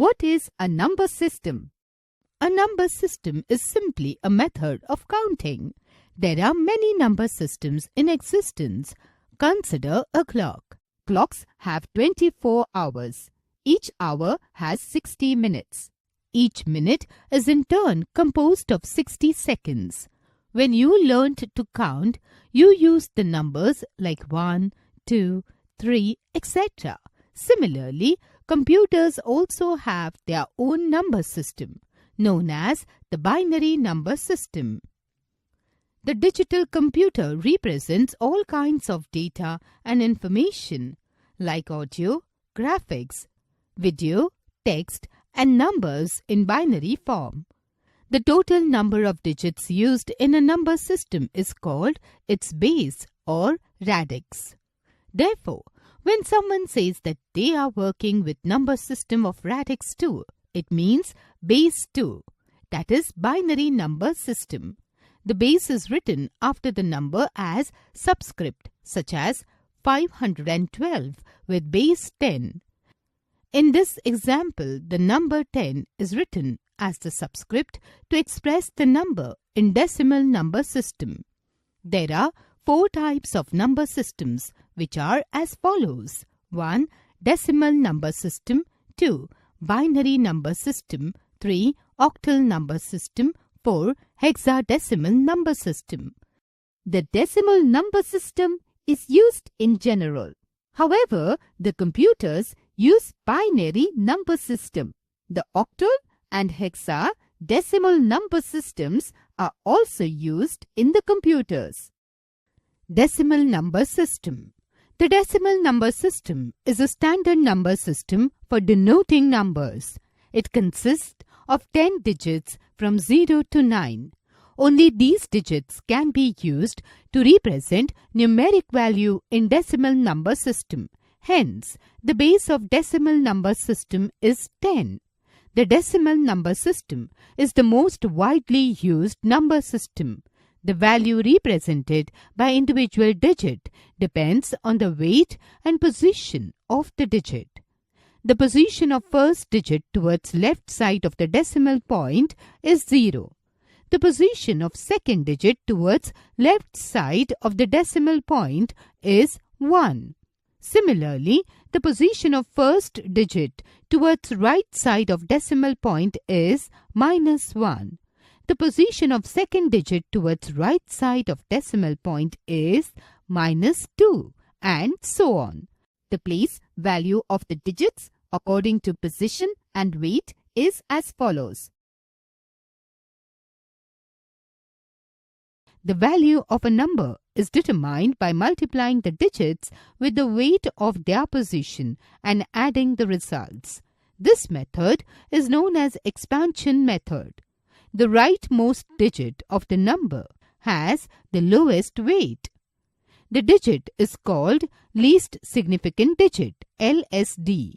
What is a number system? A number system is simply a method of counting. There are many number systems in existence. Consider a clock. Clocks have 24 hours. Each hour has 60 minutes. Each minute is in turn composed of 60 seconds. When you learned to count, you used the numbers like 1, 2, 3, etc. Similarly, computers also have their own number system, known as the binary number system. The digital computer represents all kinds of data and information like audio, graphics, video, text, and numbers in binary form. The total number of digits used in a number system is called its base or radix. Therefore, when someone says that they are working with number system of radix 2, it means base 2, that is binary number system. The base is written after the number as subscript, such as 512 with base 10. In this example, the number 10 is written as the subscript to express the number in decimal number system. There are 4 types of number systems, which are as follows. 1. Decimal number system. 2. Binary number system. 3. Octal number system. 4. Hexadecimal number system. The decimal number system is used in general. However, the computers use binary number system. The octal and hexadecimal number systems are also used in the computers. Decimal number system. The decimal number system is a standard number system for denoting numbers. It consists of 10 digits from 0 to 9. Only these digits can be used to represent numeric value in decimal number system. Hence, the base of decimal number system is 10. The decimal number system is the most widely used number system. The value represented by individual digit depends on the weight and position of the digit. The position of first digit towards left side of the decimal point is 0. The position of second digit towards left side of the decimal point is 1. Similarly, the position of first digit towards right side of decimal point is -1. The position of second digit towards right side of decimal point is -2, and so on. The place value of the digits according to position and weight is as follows. The value of a number is determined by multiplying the digits with the weight of their position and adding the results. This method is known as expansion method. The rightmost digit of the number has the lowest weight. The digit is called least significant digit, LSD.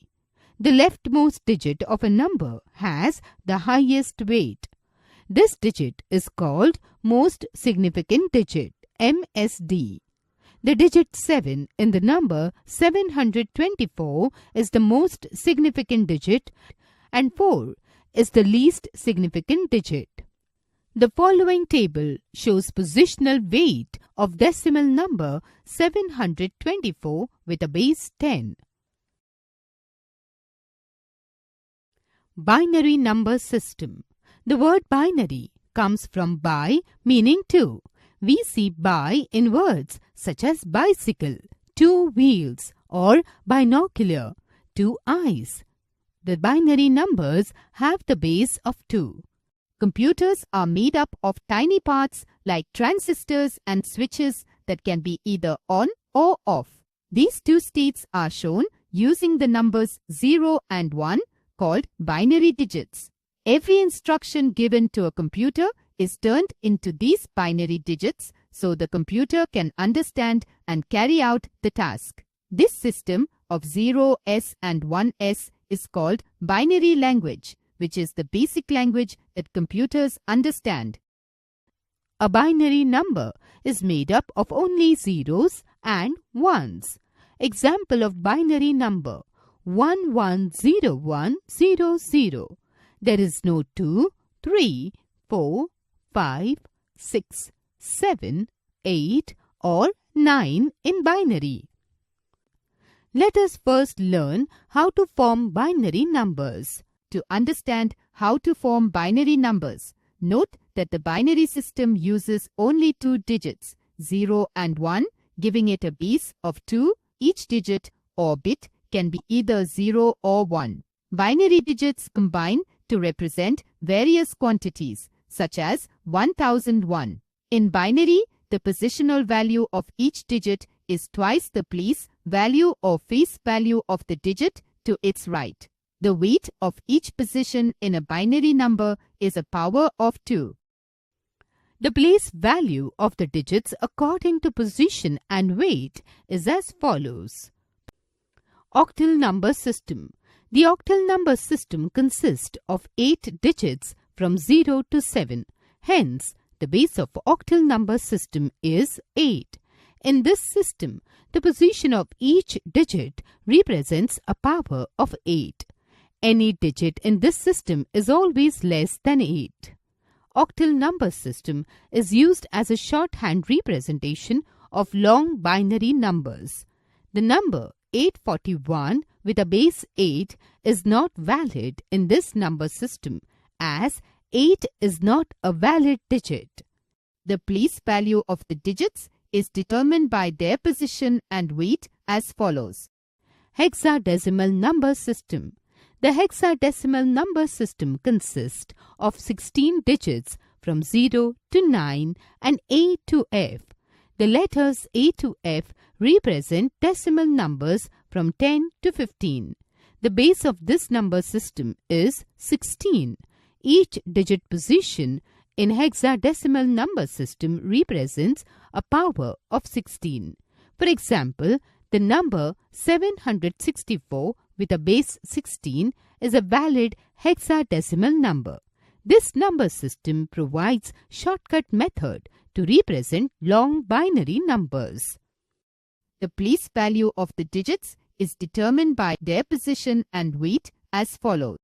The leftmost digit of a number has the highest weight. This digit is called most significant digit, MSD. The digit 7 in the number 724 is the most significant digit and 4 is the least significant digit. The following table shows positional weight of decimal number 724 with a base 10. Binary number system. The word binary comes from bi, meaning two. We see bi in words such as bicycle, 2 wheels, or binocular, 2 eyes. The binary numbers have the base of 2. Computers are made up of tiny parts like transistors and switches that can be either on or off. These two states are shown using the numbers 0 and 1 called binary digits. Every instruction given to a computer is turned into these binary digits so the computer can understand and carry out the task. This system of 0s and 1s is called binary language, which is the basic language that computers understand. A binary number is made up of only zeros and ones. Example of binary number: 110100. There is no 2, 3, 4, 5, 6, 7, 8 or 9 in binary. Let us first learn how to form binary numbers. To understand how to form binary numbers, note that the binary system uses only 2 digits, 0 and 1, giving it a base of 2. Each digit or bit can be either 0 or 1. Binary digits combine to represent various quantities, such as 1001. In binary, the positional value of each digit is twice the place value or face value of the digit to its right. The weight of each position in a binary number is a power of 2. The place value of the digits according to position and weight is as follows. Octal number system. The octal number system consists of 8 digits from 0 to 7. Hence, the base of octal number system is 8. In this system, the position of each digit represents a power of 8. Any digit in this system is always less than 8. Octal number system is used as a shorthand representation of long binary numbers. The number 841 with a base 8 is not valid in this number system, as 8 is not a valid digit. The place value of the digits is determined by their position and weight as follows. Hexadecimal number system. The hexadecimal number system consists of 16 digits from 0 to 9 and A to F. The letters A to F represent decimal numbers from 10 to 15. The base of this number system is 16. Each digit position in hexadecimal number system represents a power of 16. For example, the number 764 with a base 16 is a valid hexadecimal number. This number system provides shortcut method to represent long binary numbers. The place value of the digits is determined by their position and weight as follows.